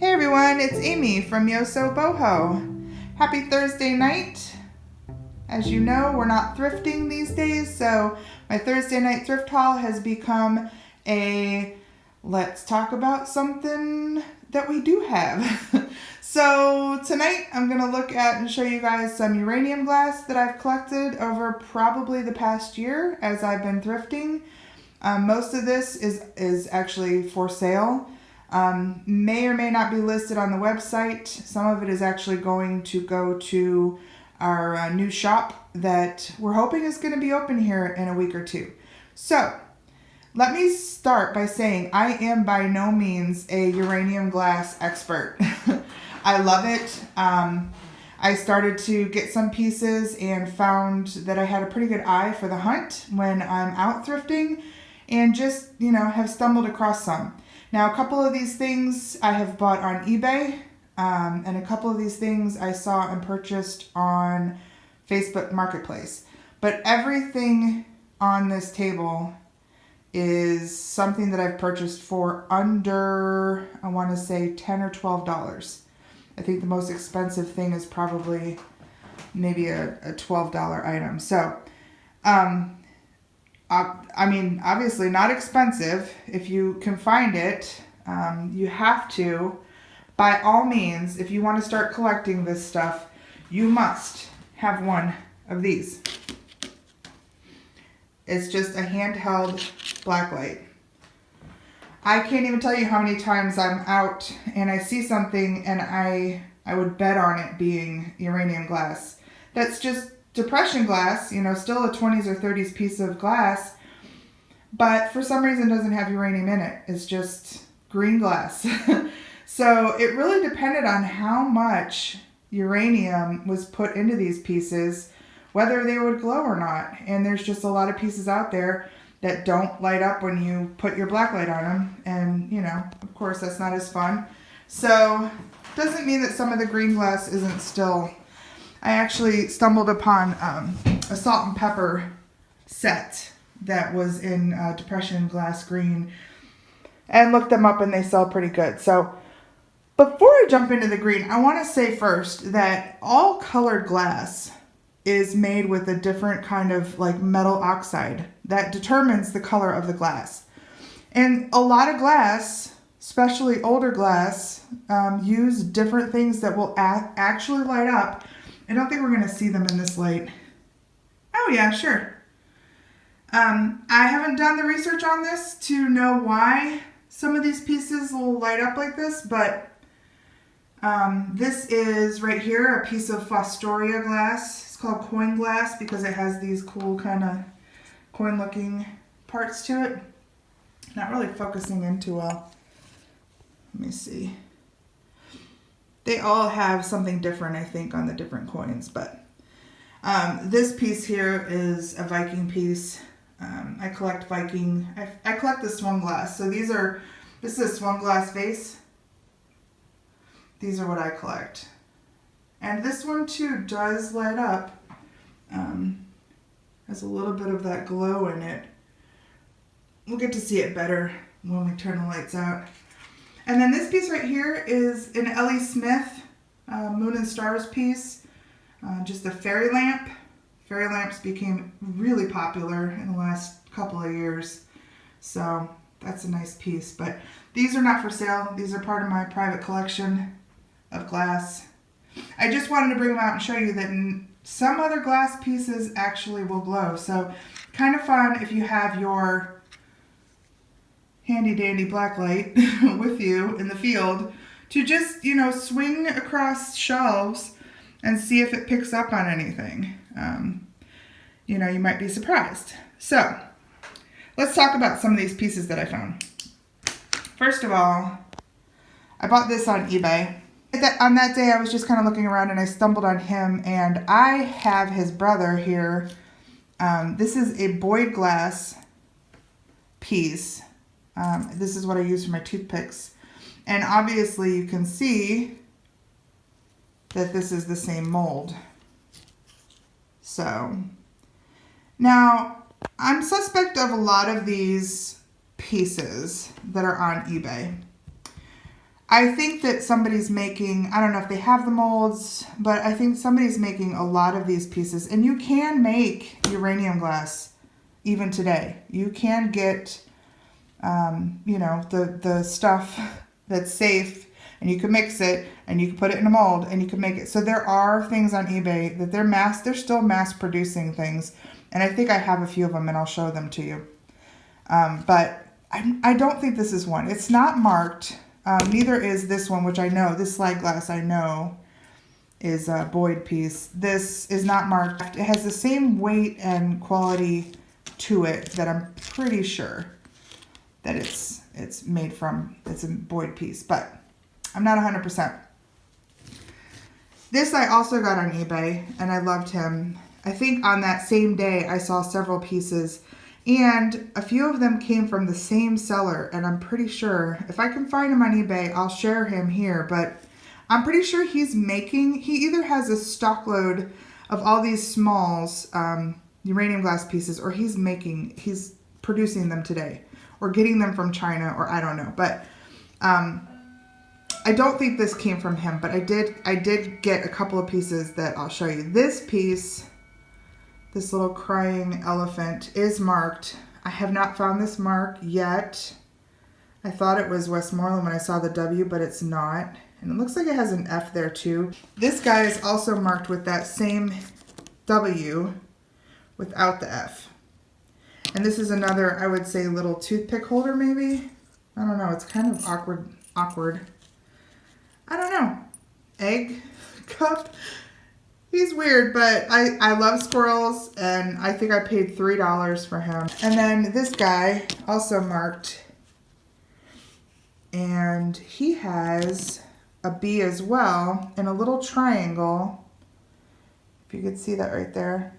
Hey everyone, it's Amy from Yosoboho. Happy Thursday night. As you know, we're not thrifting these days, so my Thursday night thrift haul has become a let's talk about something that we do have. So tonight I'm going to look at and show you guys some uranium glass that I've collected over probably the past year as I've been thrifting. Most of this is actually for sale. May or may not be listed on the website. Some of it is actually going to go to our new shop that we're hoping is going to be open here in a week or two. So let me start by saying I am by no means a uranium glass expert. I love it. I started to get some pieces and found that I had a pretty good eye for the hunt when I'm out thrifting and just, have stumbled across some. Now, a couple of these things I have bought on eBay, and a couple of these things I saw and purchased on Facebook Marketplace. But everything on this table is something that I've purchased for under, I want to say $10 or $12. I think the most expensive thing is probably maybe a $12 item. So, obviously not expensive. If you can find it, you have to. By all means, if you want to start collecting this stuff, you must have one of these. It's just a handheld blacklight. I can't even tell you how many times I'm out and I see something and I would bet on it being uranium glass. That's just depression glass, still a 20s or 30s piece of glass, but for some reason doesn't have uranium in it. It's just green glass. So it really depended on how much uranium was put into these pieces, whether they would glow or not. And there's just a lot of pieces out there that don't light up when you put your black light on them. And, of course, that's not as fun. So doesn't mean that some of the green glass isn't still. I actually stumbled upon a salt and pepper set that was in depression glass green and looked them up and they sell pretty good. So before I jump into the green, I want to say first that all colored glass is made with a different kind of metal oxide that determines the color of the glass. And a lot of glass, especially older glass, use different things that will actually light up. I don't think we're going to see them in this light. Oh yeah, sure. I haven't done the research on this to know why some of these pieces will light up like this, but this is right here a piece of Fostoria glass. It's called coin glass because it has these cool kind of coin looking parts to it. Not really focusing in too well. Let me see. They all have something different, I think, on the different coins, but this piece here is a Viking piece. I collect Viking. I collect the swung glass. So this is a swung glass vase. These are what I collect. And this one too does light up. Has a little bit of that glow in it. We'll get to see it better when we turn the lights out. And then this piece right here is an L.E. Smith Moon and Stars piece. Just a fairy lamp. Fairy lamps became really popular in the last couple of years. So that's a nice piece. But these are not for sale. These are part of my private collection of glass. I just wanted to bring them out and show you that some other glass pieces actually will glow. So kind of fun if you have your handy dandy black light with you in the field to just, swing across shelves and see if it picks up on anything. You might be surprised. So let's talk about some of these pieces that I found. First of all, I bought this on eBay. On that day, I was just kind of looking around and I stumbled on him, and I have his brother here. This is a Boyd glass piece. This is what I use for my toothpicks. And obviously you can see that this is the same mold. So now I'm suspect of a lot of these pieces that are on eBay. I think that somebody's making, I don't know if they have the molds, but I think somebody's making a lot of these pieces. And you can make uranium glass even today. You can get, you know, the stuff that's safe, and you can mix it, and you can put it in a mold, and you can make it. So there are things on eBay that they're still mass producing things. And I think I have a few of them, and I'll show them to you. But I don't think this is one. It's not marked. Neither is this one, which I know, this slide glass I know is a Boyd piece. This is not marked. It has the same weight and quality to it that I'm pretty sure that it's made from. It's a Boyd piece, but I'm not 100%. This I also got on eBay, and I loved him. I think on that same day I saw several pieces, and a few of them came from the same seller, and I'm pretty sure, if I can find him on eBay, I'll share him here, but I'm pretty sure he either has a stock load of all these smalls, uranium glass pieces, or he's producing them today, or getting them from China, or I don't know, but I don't think this came from him, but I did get a couple of pieces that I'll show you. This piece, this little crying elephant, is marked. I have not found this mark yet. I thought it was Westmoreland when I saw the W, but it's not. And it looks like it has an F there too. This guy is also marked with that same W without the F. And this is another, I would say, little toothpick holder maybe. I don't know. It's kind of awkward. I don't know. Egg cup. He's weird, but I love squirrels, and I think I paid $3 for him. And then this guy, also marked, and he has a bee as well, and a little triangle, if you could see that right there.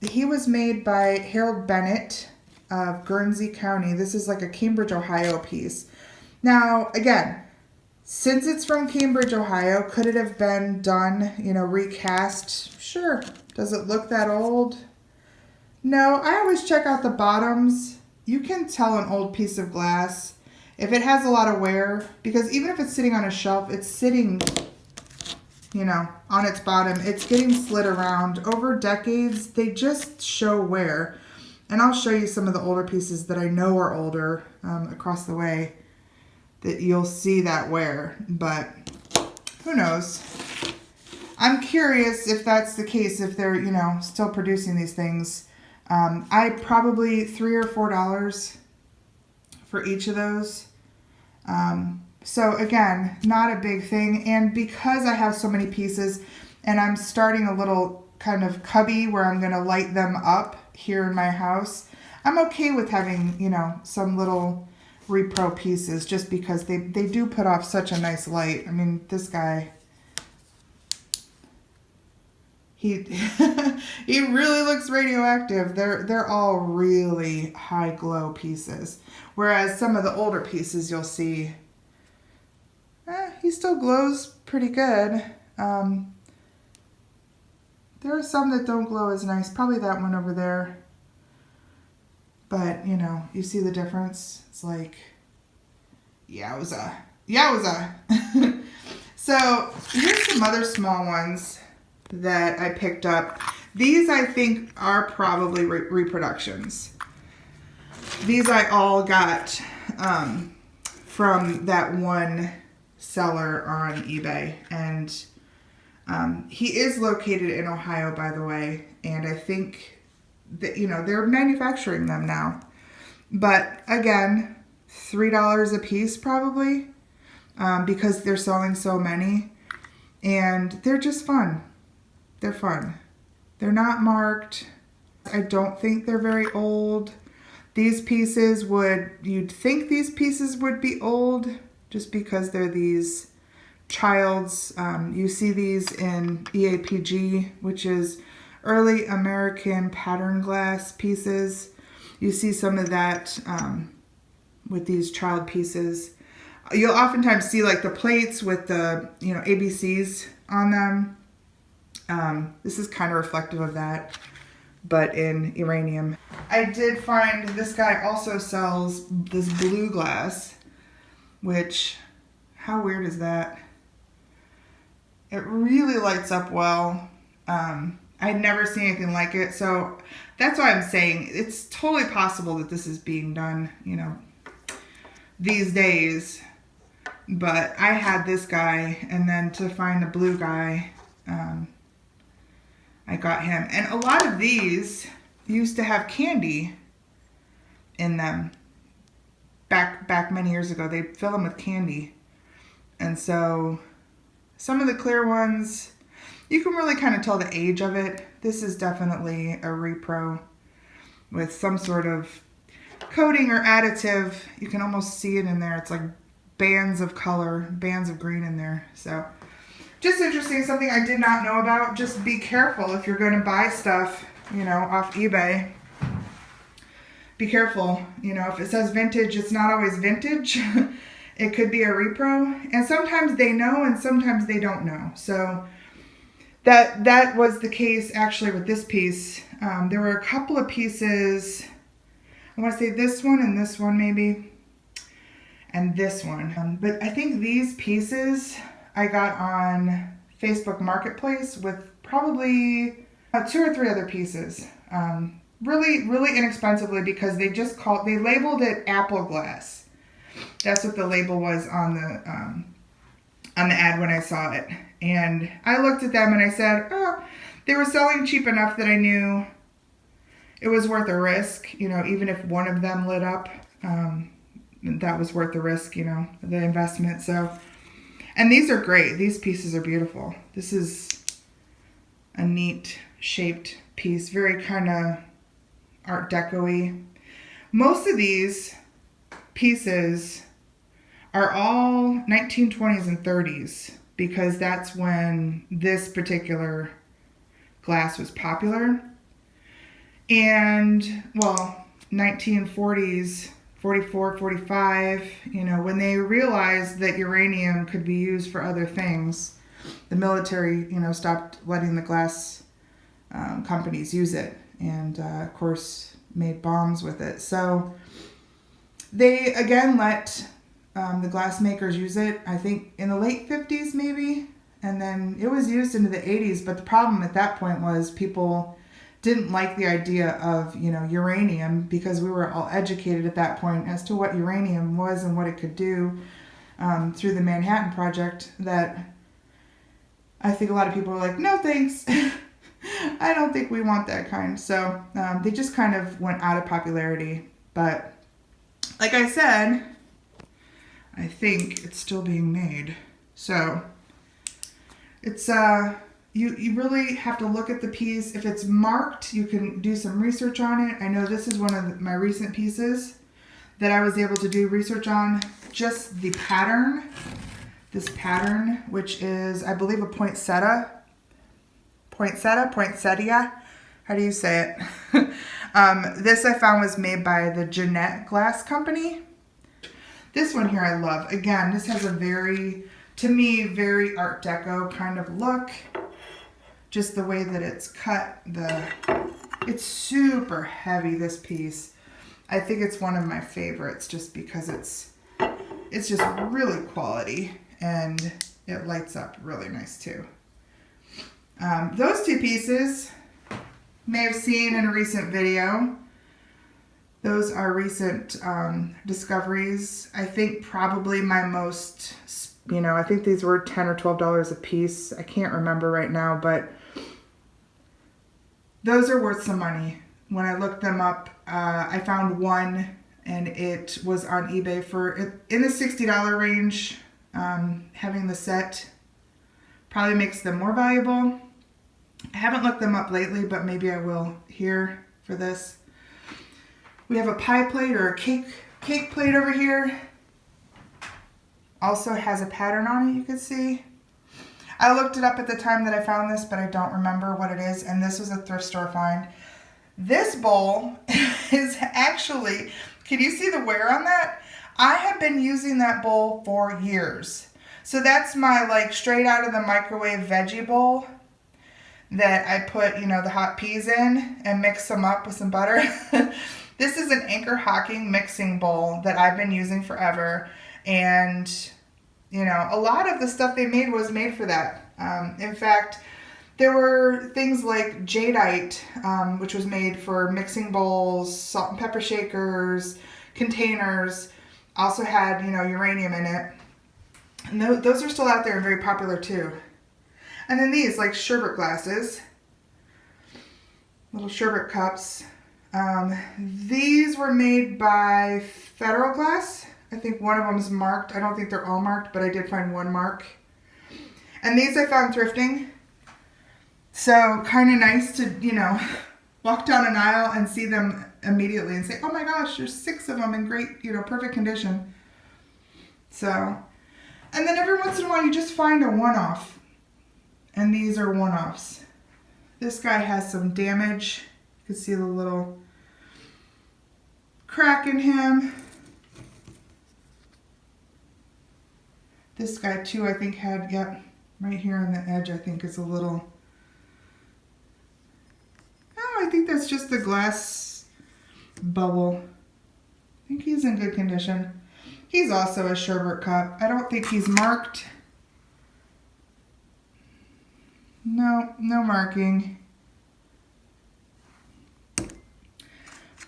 He was made by Harold Bennett of Guernsey County. This is like a Cambridge, Ohio piece. Now, again, since it's from Cambridge, Ohio, could it have been done, you know, recast? Sure. Does it look that old? No. I always check out the bottoms. You can tell an old piece of glass if it has a lot of wear, because even if it's sitting on a shelf, it's sitting, you know, on its bottom. It's getting slid around. Over decades, they just show wear. And I'll show you some of the older pieces that I know are older across the way, that you'll see that wear, but who knows? I'm curious if that's the case, if they're, you know, still producing these things. I probably $3 or $4 for each of those. So again, not a big thing. And because I have so many pieces, and I'm starting a little kind of cubby where I'm going to light them up here in my house, I'm okay with having, you know, some little repro pieces, just because they do put off such a nice light. I mean, this guy, he he really looks radioactive. They're all really high glow pieces, whereas some of the older pieces you'll see, he still glows pretty good. There are some that don't glow as nice, probably that one over there. But, you know, you see the difference. It's like, yowza. So, here's some other small ones that I picked up. These, I think, are probably reproductions. These I all got from that one seller on eBay. And he is located in Ohio, by the way. And I think that, you know, they're manufacturing them now. But again, $3 a piece probably, because they're selling so many, and they're just fun. They're fun. They're not marked. I don't think they're very old. These pieces you'd think these pieces would be old, just because they're these child's. You see these in EAPG, which is Early American Pattern Glass pieces. You see some of that with these child pieces. You'll oftentimes see like the plates with the, you know, ABCs on them. This is kind of reflective of that. but in uranium. I did find this guy also sells this blue glass, which, how weird is that? It really lights up well. I'd never seen anything like it, so that's why I'm saying it's totally possible that this is being done, you know, these days. But I had this guy, and then to find a blue guy, I got him. And a lot of these used to have candy in them. Back many years ago, they'd fill them with candy. And so some of the clear ones, you can really kind of tell the age of it. This is definitely a repro with some sort of coating or additive. You can almost see it in there. It's like bands of color, bands of green in there. So just interesting, something I did not know about. Just be careful if you're going to buy stuff, you know, off eBay. Be careful, you know, if it says vintage, it's not always vintage. It could be a repro, and sometimes they know and sometimes they don't know. So that was the case actually with this piece. There were a couple of pieces, I want to say this one and this one maybe, and this one. But I think these pieces I got on Facebook Marketplace with probably 2 or 3 other pieces. Really, really inexpensively, because they labeled it apple glass. That's what the label was on the ad when I saw it. And I looked at them and I said, oh, they were selling cheap enough that I knew it was worth a risk. You know, even if one of them lit up, that was worth the risk, you know, the investment. So, and these are great. These pieces are beautiful. This is a neat shaped piece, very kind of Art Deco-y. Most of these pieces are all 1920s and 30s, because that's when this particular glass was popular. And, well, 1940s, 44, 45, you know, when they realized that uranium could be used for other things, the military, you know, stopped letting the glass companies use it, and of course made bombs with it. So they again let the glass makers use it, I think in the late 50s maybe, and then it was used into the 80s. But the problem at that point was people didn't like the idea of, you know, uranium, because we were all educated at that point as to what uranium was and what it could do through the Manhattan Project, that I think a lot of people were like, no thanks. I don't think we want that kind. So they just kind of went out of popularity. But like I said, I think it's still being made. So it's you really have to look at the piece. If it's marked, you can do some research on it. I know this is one of my recent pieces that I was able to do research on. Just the pattern, this pattern, which is, I believe, a poinsettia. How do you say it? This I found was made by the Jeanette Glass Company. This one here I love. Again, this has a very, to me, very Art Deco kind of look. Just the way that it's cut. It's super heavy, this piece. I think it's one of my favorites just because it's just really quality, and it lights up really nice too. Those 2 pieces may have seen in a recent video. Those are recent discoveries. I think probably my most, you know, I think these were $10 or $12 a piece. I can't remember right now, but those are worth some money. When I looked them up, I found one, and it was on eBay for in the $60 range. Having the set probably makes them more valuable. I haven't looked them up lately, but maybe I will here for this. We have a pie plate or a cake plate over here. Also has a pattern on it, you can see. I looked it up at the time that I found this, but I don't remember what it is, and this was a thrift store find. This bowl is actually, can you see the wear on that? I have been using that bowl for years. So that's my, like, straight out of the microwave veggie bowl. that I put, you know, the hot peas in and mix them up with some butter. This is an Anchor Hocking mixing bowl that I've been using forever. And, you know, a lot of the stuff they made was made for that. In fact, there were things like jadeite, which was made for mixing bowls, salt and pepper shakers, containers. Also had, you know, uranium in it. And those are still out there and very popular too. And then these, like sherbet glasses, little sherbet cups. These were made by Federal Glass. I think one of them is marked. I don't think they're all marked, but I did find one mark. And these I found thrifting. So kind of nice to, you know, walk down an aisle and see them immediately and say, oh my gosh, there's 6 of them in great, you know, perfect condition. So, and then every once in a while you just find a one-off. And these are one-offs. This guy has some damage. You can see the little crack in him. This guy too, I think had, yep, right here on the edge, I think is a little, oh, I think that's just the glass bubble. I think he's in good condition. He's also a sherbet cup. I don't think he's marked. No, no marking.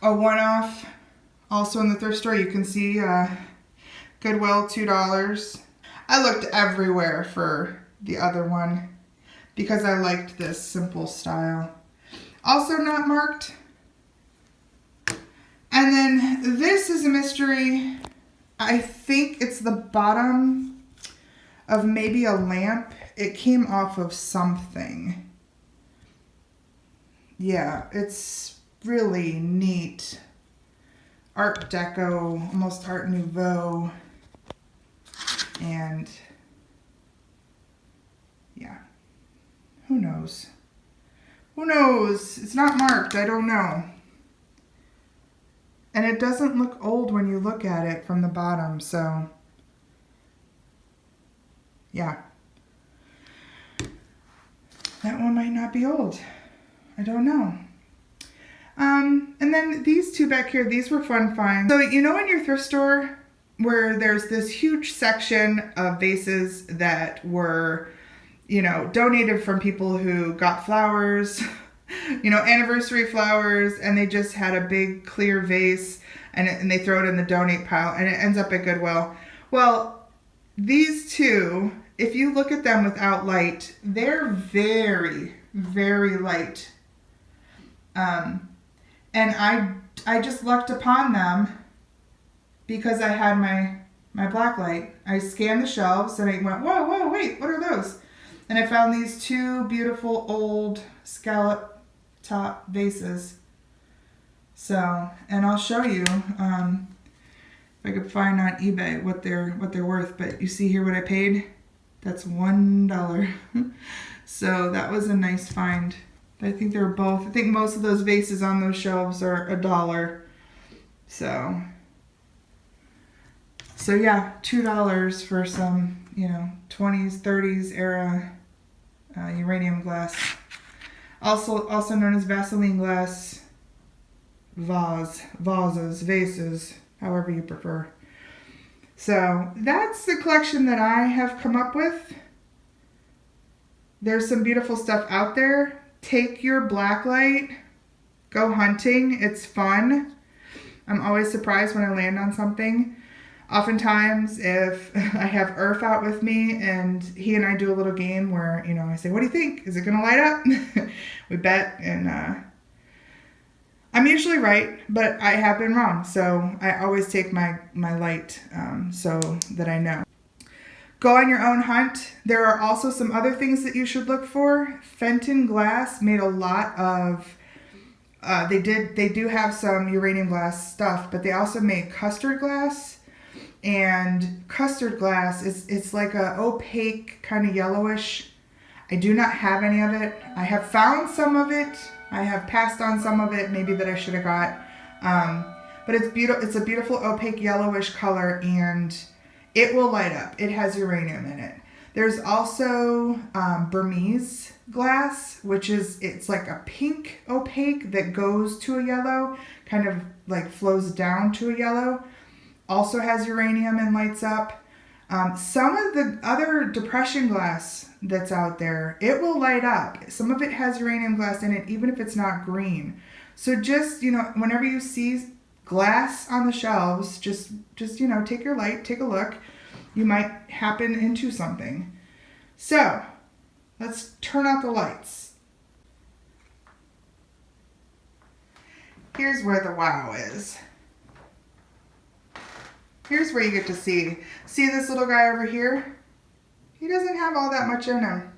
A one-off, also in the thrift store. You can see Goodwill, $2. I looked everywhere for the other one because I liked this simple style. Also not marked. And then this is a mystery. I think it's the bottom of maybe a lamp. It came off of something. Yeah, it's really neat. Art Deco, almost Art Nouveau. And yeah, who knows? Who knows? It's not marked. I don't know. And it doesn't look old when you look at it from the bottom, so yeah. That one might not be old. I don't know. And then these two back here, these were fun finds. So you know in your thrift store where there's this huge section of vases that were, you know, donated from people who got flowers, you know, anniversary flowers, and they just had a big clear vase and they throw it in the donate pile and it ends up at Goodwill. Well, these two, if you look at them without light, they're very, very light. And I just lucked upon them because I had my black light. I scanned the shelves and I went, whoa, whoa, wait, what are those? And I found these two beautiful old scallop top vases. So, and I'll show you if I could find on eBay what they're worth. But you see here what I paid? That's $1. So that was a nice find. I think they're both, I think most of those vases on those shelves are $1. So yeah, $2 for some, you know, 20s, 30s era uranium glass. Also known as Vaseline glass vases, however you prefer. So that's the collection that I have come up with. There's some beautiful stuff out there. Take your black light, go hunting. It's fun. I'm always surprised when I land on something. Oftentimes, if I have Earth out with me and he and I do a little game where, you know, I say, what do you think? Is it going to light up? We bet, and I'm usually right, but I have been wrong. So I always take my light so that I know. Go on your own hunt. There are also some other things that you should look for. Fenton Glass made a lot of, they do have some uranium glass stuff, but they also made custard glass. And custard glass it's like a opaque, kind of yellowish. I do not have any of it. I have found some of it. I have passed on some of it, maybe that I should have got. But it's beautiful. It's a beautiful opaque yellowish color, and it will light up. It has uranium in it. There's also Burmese glass, which is, it's like a pink opaque that goes to a yellow, kind of like flows down to a yellow. Also has uranium and lights up. Some of the other depression glass that's out there, it will light up. Some of it has uranium glass in it, even if it's not green. So just, you know, whenever you see glass on the shelves, just you know, take your light, take a look. You might happen into something. So let's turn out the lights. Here's where the wow is. Here's where you get to see this little guy over here? He doesn't have all that much in him.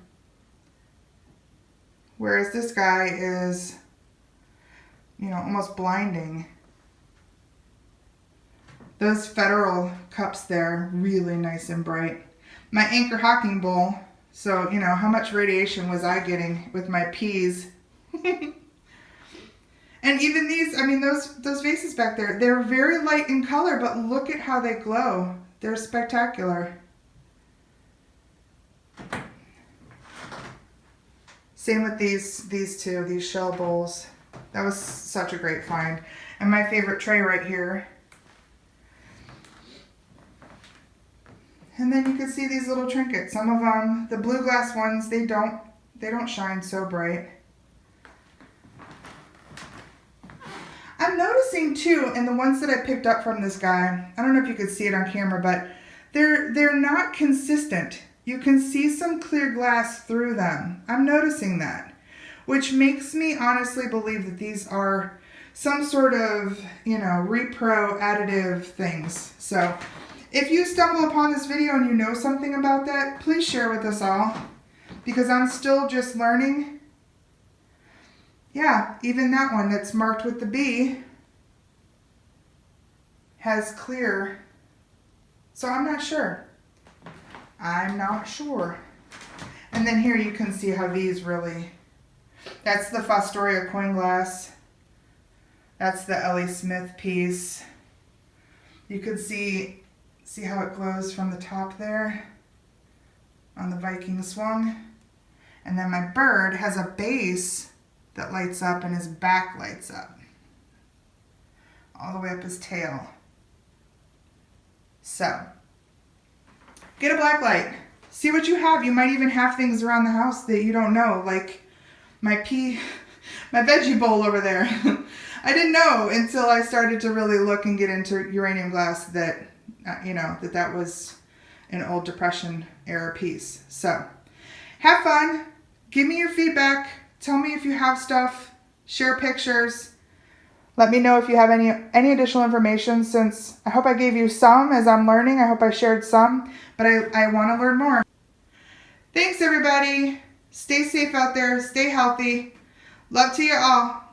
Whereas this guy is, you know, almost blinding. Those Federal cups there, really nice and bright. My Anchor Hocking bowl, so, you know, how much radiation was I getting with my peas? And even these, I mean, those vases back there, they're very light in color, but look at how they glow. They're spectacular. Same with these two, these shell bowls. That was such a great find. And my favorite tray right here. And then you can see these little trinkets. Some of them, the blue glass ones, they don't shine so bright. I'm noticing too, and the ones that I picked up from this guy, I don't know if you could see it on camera, but they're not consistent. You can see some clear glass through them. I'm noticing that, which makes me honestly believe that these are some sort of, you know, repro additive things. So if you stumble upon this video and you know something about that, please share with us all, because I'm still just learning. Yeah, even that one that's marked with the B has clear. So I'm not sure. I'm not sure. And then here you can see how these really, that's the Fostoria coin glass. That's the Ellie Smith piece. You can see how it glows from the top there on the Viking swung. And then my bird has a base that lights up and his back lights up all the way up his tail. So get a black light, see what you have. You might even have things around the house that you don't know, like my veggie bowl over there. I didn't know until I started to really look and get into uranium glass that you know, that was an old Depression era piece. So have fun, give me your feedback. Tell me if you have stuff, share pictures. Let me know if you have any additional information, since I hope I gave you some as I'm learning. I hope I shared some, but I want to learn more. Thanks everybody. Stay safe out there. Stay healthy. Love to you all.